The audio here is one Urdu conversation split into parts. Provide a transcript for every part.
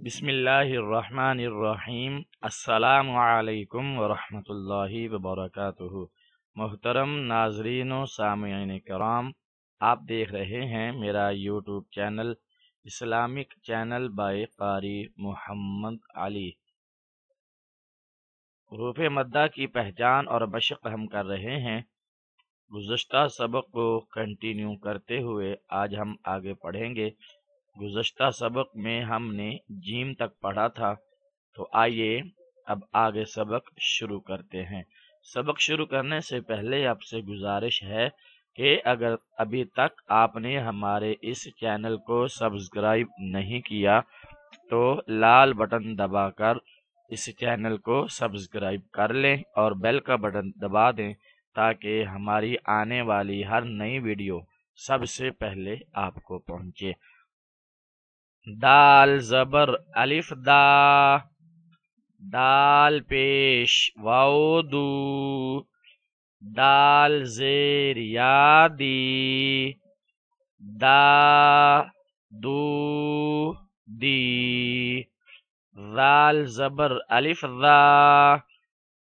بسم اللہ الرحمن الرحیم۔ السلام علیکم ورحمۃ اللہ وبرکاتہ۔ محترم ناظرین و سامعین کرام، آپ دیکھ رہے ہیں میرا YouTube channel Islamic channel by قاری محمد علی۔ حروف مدہ کی پہچان اور مشق ہم کر رہے ہیں۔ گزشتہ سبق کو کنٹینیو کرتے ہوئے آج ہم آگے پڑھیں گے۔ گزشتہ سبق میں ہم نے جیم تک پڑھا تھا، تو آئیے اب آگے سبق شروع کرتے ہیں۔ سبق شروع کرنے سے پہلے آپ سے گزارش ہے کہ اگر ابھی تک آپ نے ہمارے اس چینل کو سبسکرائب نہیں کیا تو لال بٹن دبا کر اس چینل کو سبسکرائب کر لیں اور بیل کا بٹن دبا دیں تاکہ ہماری آنے والی ہر نئی ویڈیو سب سے پہلے آپ کو پہنچے۔ دال زبر الف دا، دال پیش واو دو، دال زیر یا دی، دا دو دی، ذال زبر الف ذا،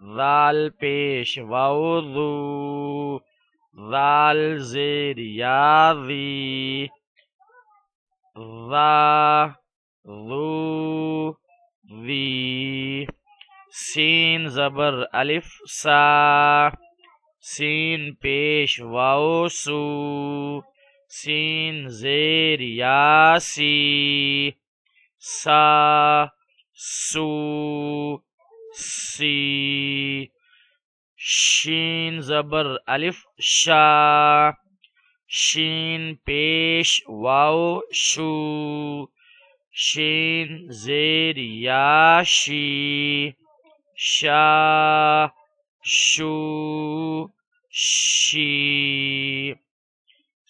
ذال پیش واو ذو، ذال زیر یا ذی، ذا ذو ذی، سین زبر الف سا، سین پیش واو سو، سین زیر یا سی، سا سو سی، شین زبر الف شا، شین پیش واو شو، شین زیر یا شی، شا شو شی،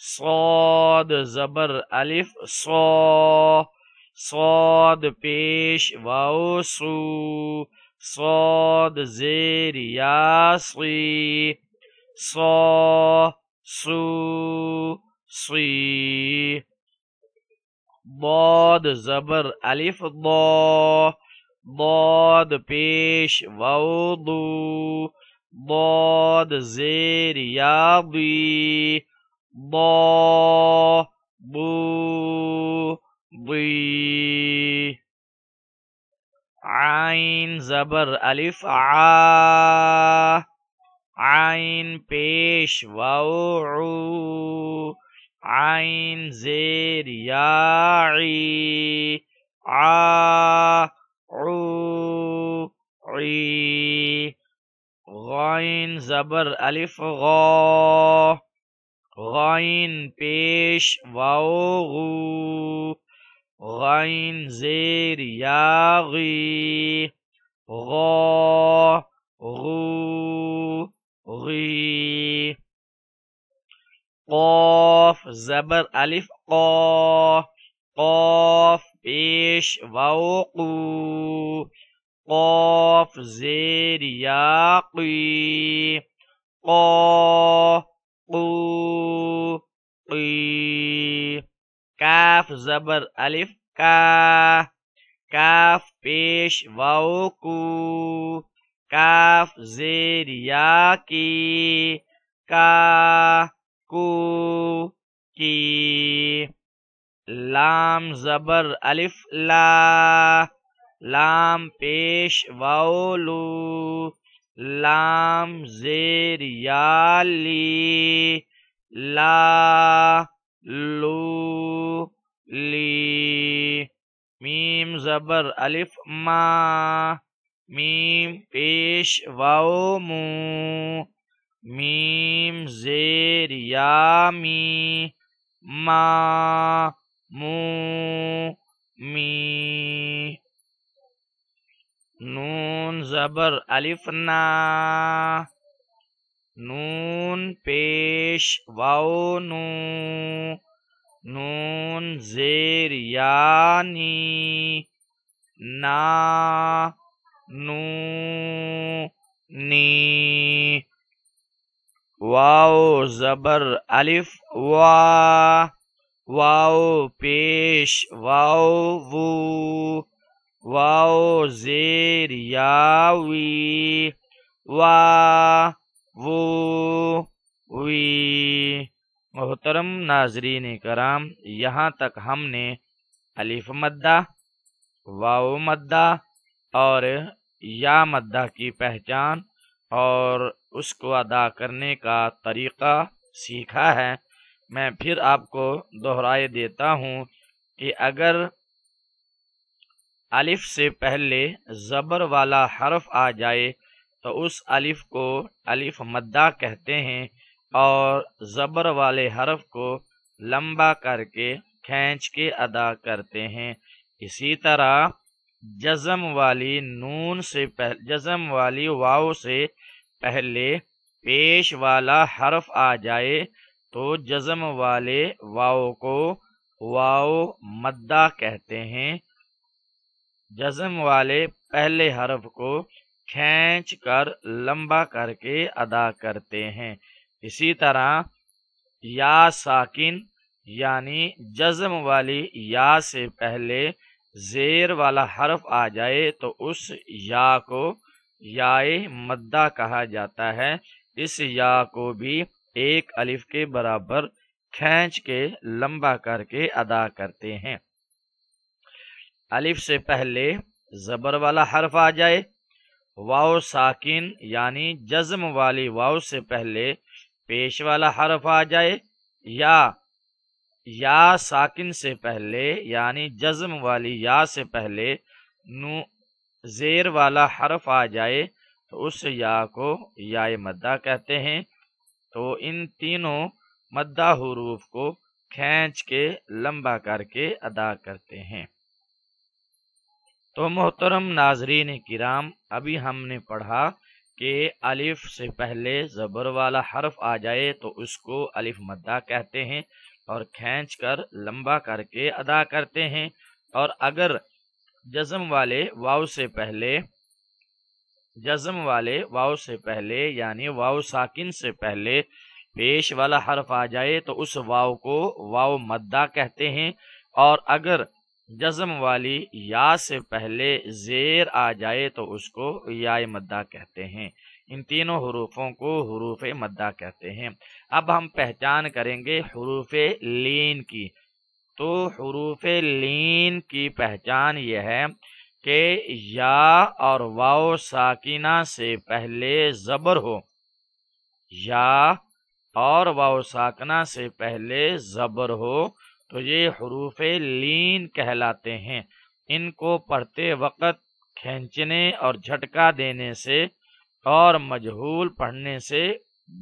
صاد زبر الف صا، صاد پیش واو صو، صاد زیر یا صی، صا صو صی، ضاد زبر الف ضا، ضاد پیش واو ضو، ضاد زیر یا ضی، ضا ضو ضی، عین زبر الف عا، عین پیش واو عو، عین زیر یا عی، عا عو عی، غین زبر الف غا، غین پیش واو غو، غین زیر یا غی، غا غو غی، قاف زبر الف قا، قاف پیش واو قو، قاف زیر یا قی، قا قو قی، کاف زبر الف کا، کاف پیش واو کو، کاف زیر یا کی، کا کو کی، لام زبر الف لا، لام پیش واو لو، لام زیر یا لی، لا لو لی، میم زبر الف ما، میم پیش واو مو، میم زیر یا می، ما مو می، نون زبر الف نا، نون پیش واو نو، نون زیر یا نی، نا نو نی، واو زبر الف وا، واو پیش واو وو، واو زیر یا وی، وا وو وی۔ محترم ناظرین کرام، یہاں تک ہم نے الف مدہ، واو مدہ اور یا مدہ کی پہچان اور اس کو ادا کرنے کا طریقہ سیکھا ہے۔ میں پھر آپ کو دہرائے دیتا ہوں کہ اگر الف سے پہلے زبر والا حرف آ جائے تو اس الف کو الف مدہ کہتے ہیں اور زبر والے حرف کو لمبا کر کے کھینچ کے ادا کرتے ہیں۔ اسی طرح جزم والی جزم والی واو سے پہلے پیش والا حرف آ جائے تو جزم والے واو کو واو مدہ کہتے ہیں۔ جزم والے پہلے حرف کو کھینچ کر لمبا کر کے ادا کرتے ہیں۔ اسی طرح یا ساکن یعنی جزم والی یا سے پہلے زیر والا حرف آ جائے تو اس یا کو یائے مدہ کہا جاتا ہے۔ اس یا کو بھی ایک الف کے برابر کھینچ کے لمبا کر کے ادا کرتے ہیں۔ الف سے پہلے زبر والا حرف آ جائے، واو ساکن یعنی جزم والی واو سے پہلے پیش والا حرف آ جائے، یا ساکن سے پہلے یعنی جزم والی یا سے پہلے زیر والا حرف آ جائے تو اس یا کو یائے مدہ کہتے ہیں۔ تو ان تینوں مدہ حروف کو کھینچ کے لمبا کر کے ادا کرتے ہیں۔ تو محترم ناظرین کرام، ابھی ہم نے پڑھا کہ الف سے پہلے زبر والا حرف آ جائے تو اس کو الف مدہ کہتے ہیں اور کھینچ کر لمبا کر کے ادا کرتے ہیں، اور اگر جزم والے واو سے پہلے یعنی واو ساکن سے پہلے پیش والا حرف آ جائے تو اس واو کو واو مدہ کہتے ہیں، اور اگر جزم والی یا سے پہلے زیر آ جائے تو اس کو یائے مدہ کہتے ہیں۔ ان تینوں حروفوں کو حروف مدہ کہتے ہیں۔ اب ہم پہچان کریں گے حروف لین کی۔ تو حروف لین کی پہچان یہ ہے کہ یا اور واو ساکنہ سے پہلے زبر ہو، یا اور واو ساکنہ سے پہلے زبر ہو تو یہ حروف لین کہلاتے ہیں۔ ان کو پڑھتے وقت کھینچنے اور جھٹکا دینے سے اور مجہول پڑھنے سے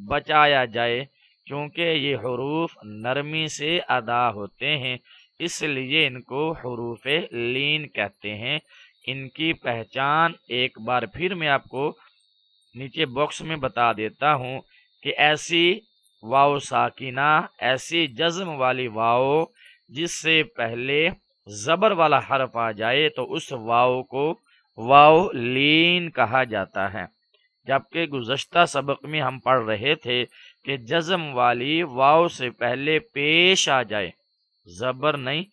بچایا جائے، کیونکہ یہ حروف نرمی سے ادا ہوتے ہیں، اس لیے ان کو حروف لین کہتے ہیں۔ ان کی پہچان ایک بار پھر میں آپ کو نیچے باکس میں بتا دیتا ہوں کہ ایسی واو ساکنہ، ایسی جزم والی واو جس سے پہلے زبر والا حرف آ جائے تو اس واو کو واو لین کہا جاتا ہے۔ جبکہ گزشتہ سبق میں ہم پڑھ رہے تھے کہ جزم والی واو سے پہلے پیش آ جائے، زبر نہیں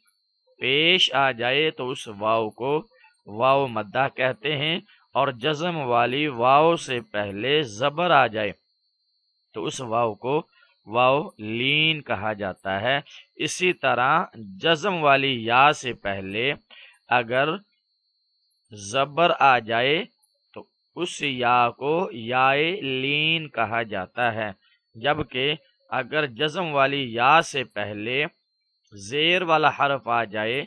پیش آ جائے تو اس واو کو واو مدہ کہتے ہیں، اور جزم والی واو سے پہلے زبر آ جائے تو اس واو کو واو لین کہا جاتا ہے۔ اسی طرح جزم والی یا سے پہلے اگر زبر آ جائے تو اس یا کو یائے لین کہا جاتا ہے، جبکہ اگر جزم والی یا سے پہلے زیر والا حرف آ جائے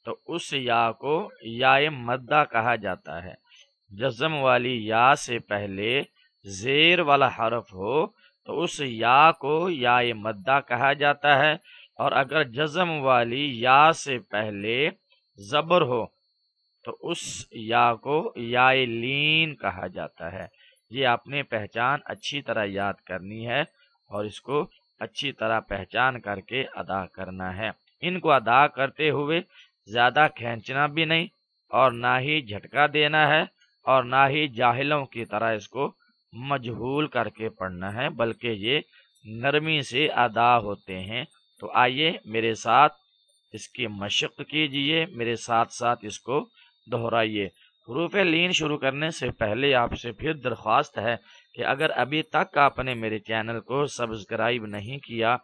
تو اس یا کو یائے مدہ کہا جاتا ہے۔ جزم والی یا سے پہلے زیر والا حرف ہو تو اس یا کو یائے مدہ کہا جاتا ہے، اور اگر جزم والی یا سے پہلے زبر ہو تو اس یا کو یائے لین کہا جاتا ہے۔ یہ آپ نے پہچان اچھی طرح یاد کرنی ہے اور اس کو اچھی طرح پہچان کر کے ادا کرنا ہے۔ ان کو ادا کرتے ہوئے زیادہ کھینچنا بھی نہیں اور نہ ہی جھٹکا دینا ہے اور نہ ہی جاہلوں کی طرح اس کو مجہول کر کے پڑھنا ہے، بلکہ یہ نرمی سے ادا ہوتے ہیں۔ تو آئیے میرے ساتھ اس کی مشق کیجئے، میرے ساتھ ساتھ اس کو دہرائیے۔ حروف لین شروع کرنے سے پہلے آپ سے پھر درخواست ہے کہ اگر ابھی تک آپ نے میرے چینل کو سبسکرائب نہیں کیا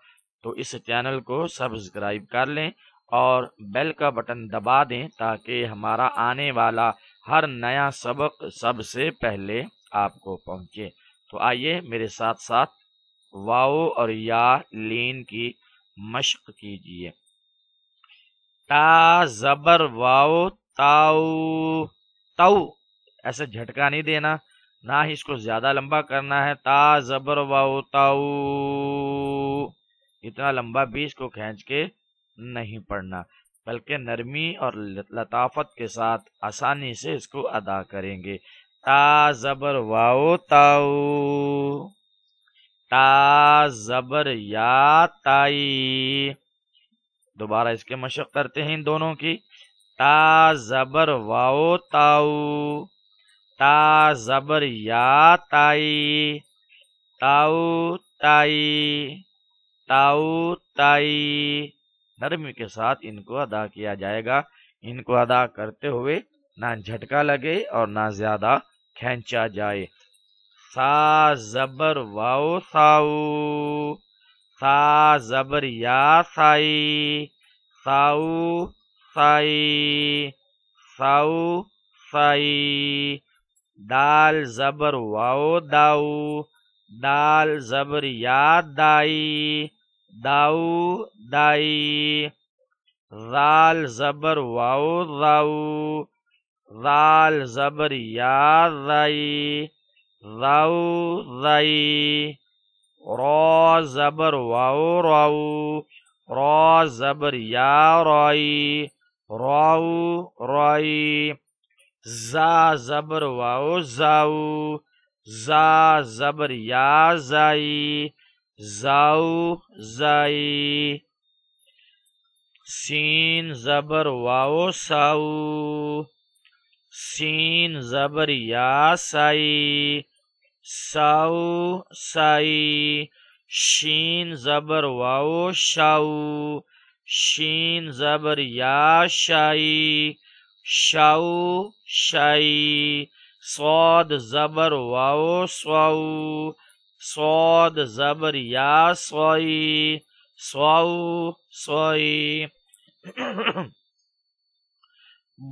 تو اس چینل کو سبسکرائب کر لیں اور بیل کا بٹن دبا دیں تاکہ ہمارا آنے والا ہر نیا سبق سب سے پہلے آپ کو پہنچے۔ تو آئیے میرے ساتھ ساتھ واو اور یا لین کی مشق کیجیے۔ تا زبر واو تاؤ، تو ایسے جھٹکا نہیں دینا، نہ ہی اس کو زیادہ لمبا کرنا ہے۔ تا زبر واو تاؤ، اتنا لمبا بھی اس کو کھینچ کے نہیں پڑھنا، بلکہ نرمی اور لطافت کے ساتھ آسانی سے اس کو ادا کریں گے۔ تا زبر واو تاؤ، تا زبر یا تائی۔ دوبارہ اس کے مشق کرتے ہیں ان دونوں کی۔ تا زبر واو تاؤ، تا زبر یا تائی، تاؤ تائی، تاؤ تائی۔ نرمی کے ساتھ ان کو ادا کیا جائے گا۔ ان کو ادا کرتے ہوئے نہ جھٹکا لگے اور نہ زیادہ کھینچا جائے۔ سا زبر واو ساؤ، سا زبر یا سائی، ساؤ سائی، ساؤ سائی۔ دال زبر واو داؤ، دال زبر یا دائی، داؤ دائی۔ زال زبر واو راؤ، زال زبر یا رائی، راؤ رائی۔ را زبر واو راؤ، را زبر یا رائی، راؤ رائی۔ زا زبر واو زاؤ، زا زبر یا زائی، زاؤ زائی۔ سین زبر واو ساؤ، سین زبر یا سائی، ساؤ سائی۔ شین زبر واو شاؤ، شین زبر یا شائی، شاؤ شائی۔ صاد زبر واو سواؤ، صاد زبر یا سوائی، سواؤ سوائی۔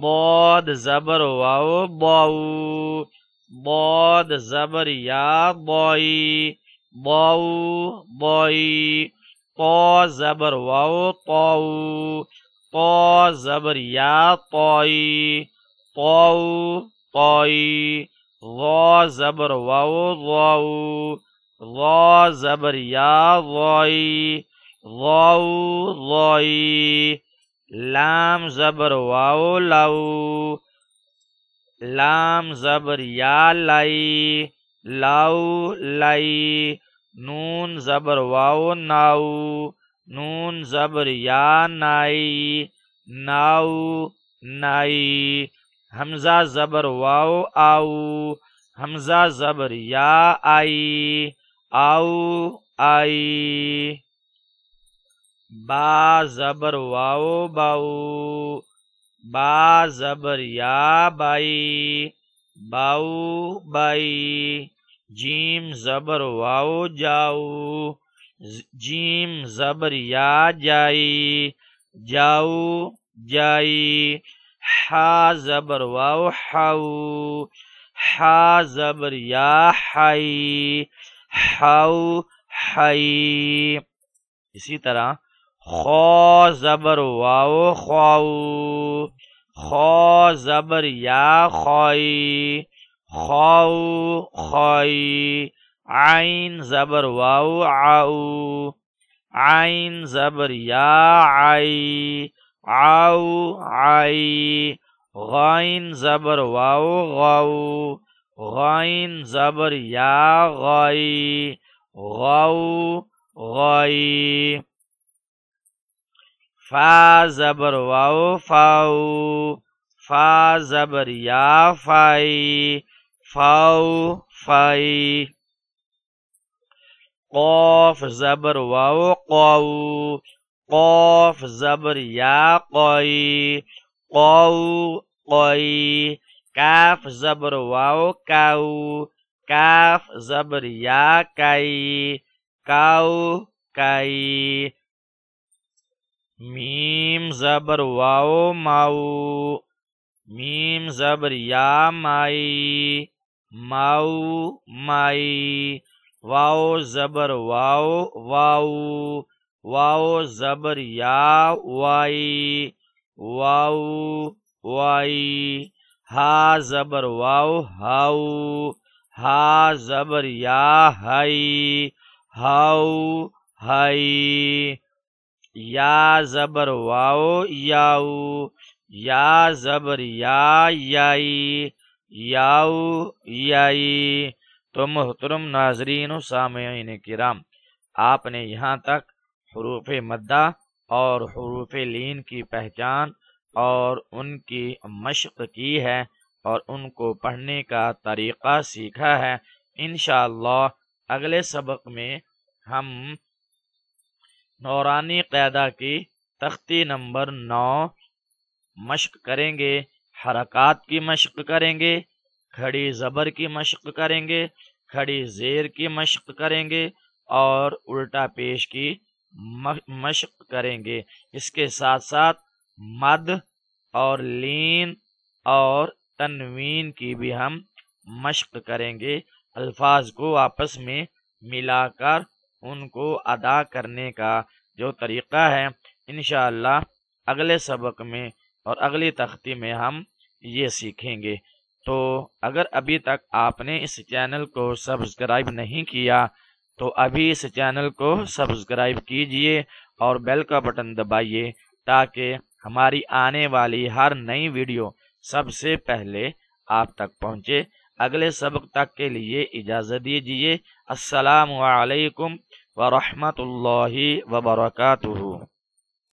باد زبر واو باؤ، باد زبر یا بائی، باؤ بائی۔ طا زبر واو طاؤ، طا زبر یا طائی، طاؤ طائی۔ ظا زبر واو ضاؤ، ظا زبر یا ضائی، ضاؤ ضائی۔ لام زبر واو لاؤ، لام زبر یا لائی، لاؤ لائی۔ نون زبر واو ناؤ، نون زبر یا نائی، ناؤ نائی۔ حمزہ زبر واو آؤ، حمزہ زبر یا آئی، آؤ آئی۔ با زبر واو باؤ، با زبر یا بائی، باؤ بائی۔ جیم زبر واو جاؤ، جیم زبر یا جائی، جاؤ جائی۔ حا زبر واو حاؤ، حا زبر یا حائی، حاؤ حائی۔ اسی طرح خا زبر واو خواؤ، خا زبر یا خوائی، خواؤ خوائی۔ عین زبر واو عاؤ، عین زبر یا عائی، عاؤ عائی۔ غائن زبر واو غاؤ، غائن زبر یا غائی، غاؤ غائی۔ فا زبر واو فاؤ، فا زبر یا فائی، فاؤ فائی۔ قاف زبر واو قاؤ، قاف زبر یا قائی، قاؤ قوی، کاف زبر واو کاؤ، کاف زبر یا کائی، کاؤ کائی، میم زبر واو ماؤ، میم زبر یا مائی، ماؤ مائی، واو زبر واو واؤ، واو زبر یا وائی، واؤ وائی، ہا زبر واو ہاؤ، ہا زبر یا ہائی، ہاؤ ہائی، یا زبر واو یاؤ، یا زبر یا یائی، یاؤ یائی۔ تو محترم ناظرین و سامعین کرام، آپ نے یہاں تک حروف مدہ اور حروف لین کی پہچان اور ان کی مشق کی ہے اور ان کو پڑھنے کا طریقہ سیکھا ہے۔ انشاءاللہ اگلے سبق میں ہم نورانی قاعدہ کی تختی نمبر 9 مشق کریں گے، حرکات کی مشق کریں گے، کھڑی زبر کی مشق کریں گے، کھڑی زیر کی مشق کریں گے اور الٹا پیش کی مشق کریں گے۔ اس کے ساتھ ساتھ مد اور لین اور تنوین کی بھی ہم مشق کریں گے، الفاظ کو آپس میں ملا کر ان کو ادا کرنے کا جو طریقہ ہے انشاءاللہ اگلے سبق میں اور اگلی تختی میں ہم یہ سیکھیں گے۔ تو اگر ابھی تک آپ نے اس چینل کو سبسکرائب نہیں کیا تو ابھی اس چینل کو سبسکرائب کیجئے اور بیل کا بٹن دبائیے تاکہ ہماری آنے والی ہر نئی ویڈیو سب سے پہلے آپ تک پہنچے۔ اگلے سبق تک کے لیے اجازت دیجیے۔ السلام علیکم ورحمۃ اللہ وبرکاتہ۔